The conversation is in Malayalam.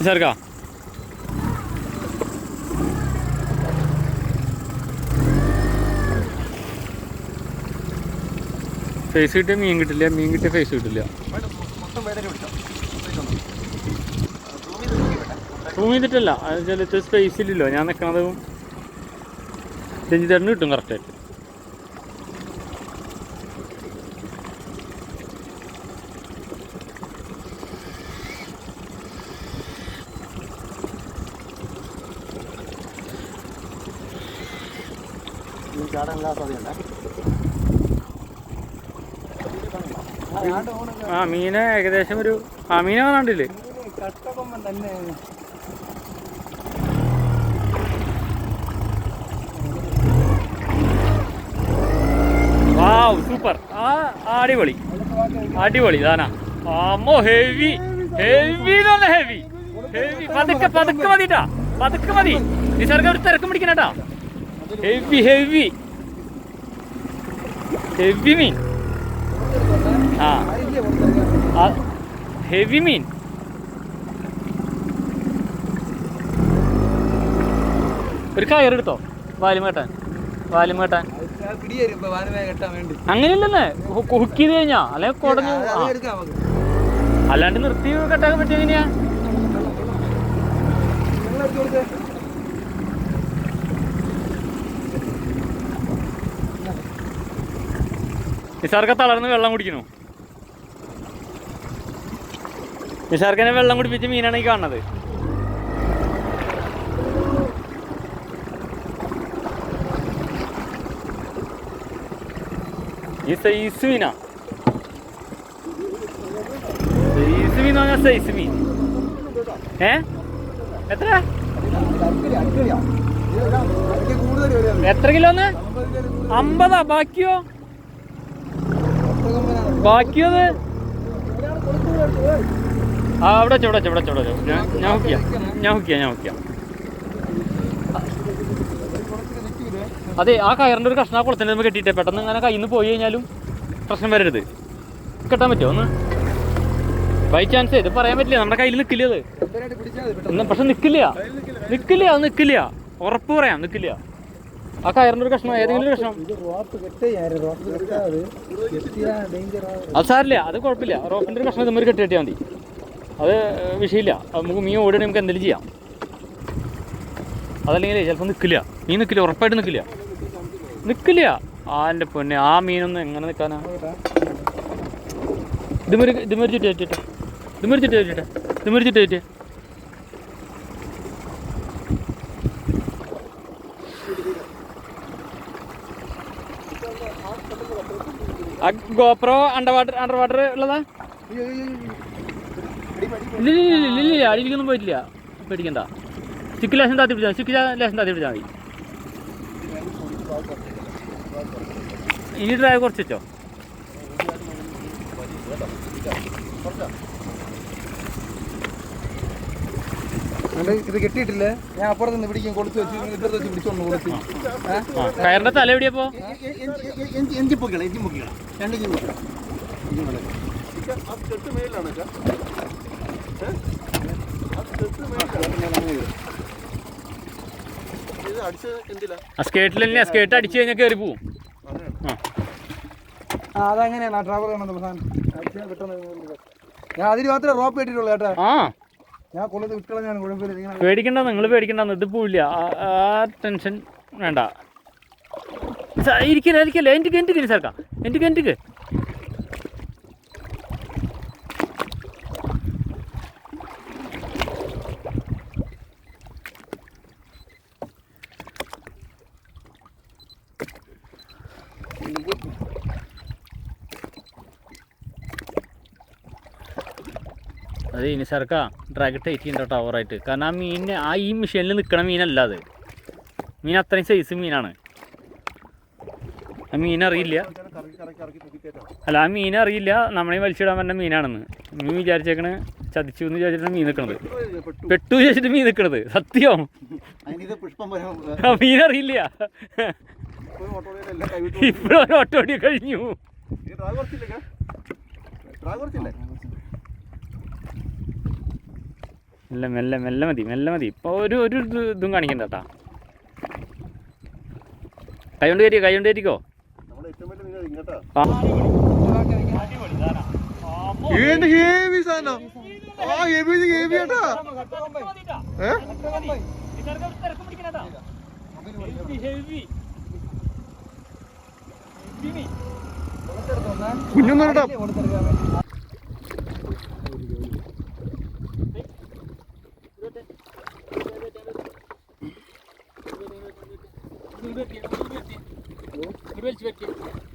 നിസാർക്കാ ഫേസ് കിട്ടിയ മീൻ കിട്ടില്ല, മീൻ കിട്ടിയ ഫേസ് കിട്ടില്ല. സൂം ചെയ്തിട്ടല്ല, അത് ചിലത്ത് സ്പേസില്ലല്ലോ ഞാൻ നിൽക്കണതും. രഞ്ജിതേട്ടന് കിട്ടും കറക്റ്റായിട്ട്. ആ മീന് ഏകദേശം ഒരു മീനെ കാണാണ്ടില്ലേ. Wow super. അടിപൊളി അടിപൊളി താനാ. അമ്മോ ഹെവി ഹെവി ഹെവി ഹെവി. പതുക്കെ പതുക്കെ മതിട്ടാ, പതുക്കെ മതി. നിസർഗ ഒരു തിരക്കും പിടിക്കണേട്ടാ. ഹെവി ഹെവി ഹെവി മീൻ. ആ ഹെവി മീൻ. ഒരു കയറെടുത്തോ വാലുമേട്ടാൻ, വാലുമേട്ടാൻ. അങ്ങനെയല്ലേ കുക്ക് ചെയ്ത് കഴിഞ്ഞാ അല്ലെ കുടഞ്ഞു. അല്ലാണ്ട് നിർത്തി കെട്ടാൻ പറ്റിയ എങ്ങനെയാ? നിസാർക്ക തളർന്ന് വെള്ളം കുടിക്കണു. നിസാർക്കനെ വെള്ളം കുടിപ്പിച്ച മീനാണ് ഈ കാണുന്നത്. ഈ സൈസ് മീനാ. സൈസ് മീൻ പറഞ്ഞാൽ സൈസ് മീൻ. എത്ര എത്ര കിലോന്ന്? 50. ബാക്കിയോ? ബാക്കിയോ? അവിടെ ഞാൻ ഹുക്കിയാ. അതെ, ആ കയറിൻ്റെ ഒരു കഷ്ണം കുളത്തിൻ്റെ നമ്മൾ കെട്ടിയിട്ടേ പെട്ടെന്ന് ഇങ്ങനെ കയ്യിൽ നിന്ന് പോയി കഴിഞ്ഞാലും പ്രശ്നം വരരുത്. കെട്ടാൻ പറ്റുമോ ഒന്ന്? ബൈ ചാൻസ് ഇത് പറയാൻ പറ്റില്ല, നമ്മുടെ കയ്യിൽ നിൽക്കില്ല അത്. പക്ഷെ നിൽക്കില്ല. ഉറപ്പ് പറയാം, നിൽക്കില്ല. ആ കയറിൻ്റെ ഒരു കഷ്ണം, ഏതെങ്കിലും ഒരു കഷ്ണം. അത് സാരില്ല, അത് കുഴപ്പമില്ല. റോപ്പിൻ്റെ ഒരു കഷ്ണം ഇതുമാതിരി കെട്ടിയാൽ മതി, അത് വിഷയമില്ല. നമുക്ക് മീൻ ഓടിയാൽ നമുക്ക് എന്തെങ്കിലും ചെയ്യാം. അതല്ലെങ്കിൽ ചിലപ്പോൾ മീൻ നിൽക്കില്ല, ഉറപ്പായിട്ട് നിൽക്കില്ല. എൻ്റെ പൊന്നെ, ആ മീനൊന്നും എങ്ങനെ നിൽക്കാനാ? ഇതുമാതിരി ചുറ്റി ഗോപ്രോ അണ്ടർ വാട്ടർ ഉള്ളതാ? ഇല്ല, അടിയിലേക്കൊന്നും പോയിട്ടില്ല. പേടിക്കണ്ട. സ്റ്റിക്ക് ലേശം താത്തി പിടിച്ചാൽ മതി. ഇനി ഡ്രൈവ് കുറച്ച് വെച്ചോ. ഇത് കെട്ടിയിട്ടില്ലേ? ഞാൻ അപ്പുറത്ത് നിന്ന് പിടിക്കും, കൊടുത്തു വെച്ച് ഇപ്പുറത്ത് വെച്ച് പിടിച്ചോണ്ട് കൊടുത്തു. കയറിന്റെ തല എവിടെയപ്പോ? എഞ്ചി പൊക്കികള 2 ഇഞ്ചി പൊക്കികള. സ്കേർട്ട് അടിച്ചു കഴിഞ്ഞാൽ കയറി പോവും. അതങ്ങനെയാണ് ആ ട്രാവൽ ഞാൻ അതിന് മാത്രമേ റോപ്പ് കെട്ടിട്ടുള്ളൂ കേട്ടോ. ഞാൻ കൊല്ലത്ത് വിട്ടുകളഞ്ഞാണ്. കുഴപ്പമില്ല, പേടിക്കണ്ട, നിങ്ങൾ പേടിക്കണ്ട. ഇത് പോവില്ല, ആ ടെൻഷൻ വേണ്ട. ഇരിക്കല്ലേ എനിക്ക് സാർക്കാം, എനിക്ക് അത് ഇനി സർക്കാ ഡ്രാഗ് ടൈറ്റ് ചെയ്യണ്ട ടവറായിട്ട്. കാരണം ആ മീനിന് ഈ മെഷീനിൽ നിൽക്കണ മീനല്ല അത്. മീൻ അത്രയും സൈസ് മീനാണ്. ആ മീനറിയില്ല, ആ മീനറിയില്ല നമ്മളെ വലിച്ചിടാൻ പറ്റുന്ന മീനാണെന്ന്. മീൻ വിചാരിച്ചേക്കണ് ചതിച്ചു എന്ന് വിചാരിച്ചിട്ടാണ് മീൻ നിൽക്കണത്. പെട്ടു വിചാരിച്ചിട്ട് മീൻ നിൽക്കണത്. സത്യം, മീനറിയില്ല. ഇപ്പോഴും ഓട്ടോടി കഴിഞ്ഞു. മെല്ലെ മെല്ലെ മെല്ലെ മതി മെല്ലെ മതി ഇപ്പോൾ ഒരു ഇതും കാണിക്കണ്ട കേട്ടാ. കൈ കൊണ്ട് കയറ്റിക്കോ. ആ ഹെവി സാധനം. ആ ഹെവി ഏട്ടാ. കുഞ്ഞൊന്നും വലിച്ചു പറ്റി